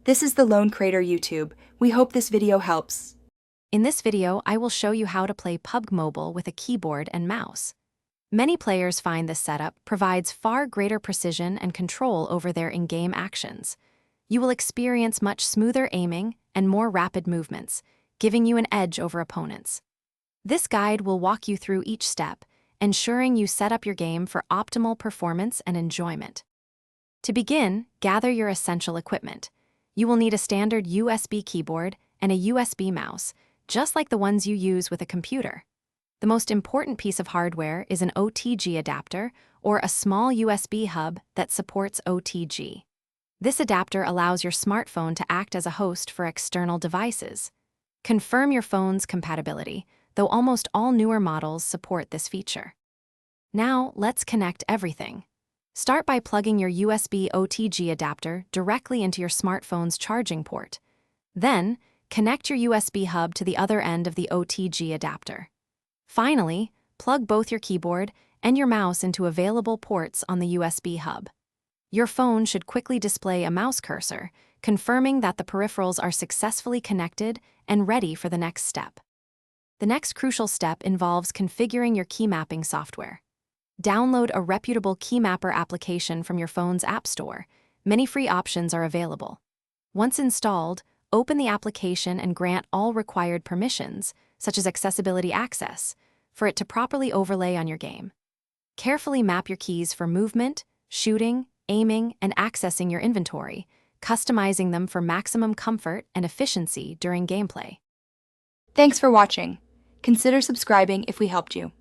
This is the Lone Crater YouTube. We hope this video helps. In this video, I will show you how to play PUBG Mobile with a keyboard and mouse. Many players find this setup provides far greater precision and control over their in-game actions. You will experience much smoother aiming and more rapid movements, giving you an edge over opponents. This guide will walk you through each step, ensuring you set up your game for optimal performance and enjoyment. To begin, gather your essential equipment. You will need a standard USB keyboard and a USB mouse, just like the ones you use with a computer. The most important piece of hardware is an OTG adapter or a small USB hub that supports OTG. This adapter allows your smartphone to act as a host for external devices. Confirm your phone's compatibility, though almost all newer models support this feature. Now, let's connect everything. Start by plugging your USB OTG adapter directly into your smartphone's charging port. Then, connect your USB hub to the other end of the OTG adapter. Finally, plug both your keyboard and your mouse into available ports on the USB hub. Your phone should quickly display a mouse cursor, confirming that the peripherals are successfully connected and ready for the next step. The next crucial step involves configuring your key mapping software. Download a reputable key mapper application from your phone's app store. Many free options are available. Once installed, open the application and grant all required permissions, such as accessibility access, for it to properly overlay on your game. Carefully map your keys for movement, shooting, aiming, and accessing your inventory, customizing them for maximum comfort and efficiency during gameplay. Thanks for watching. Consider subscribing if we helped you.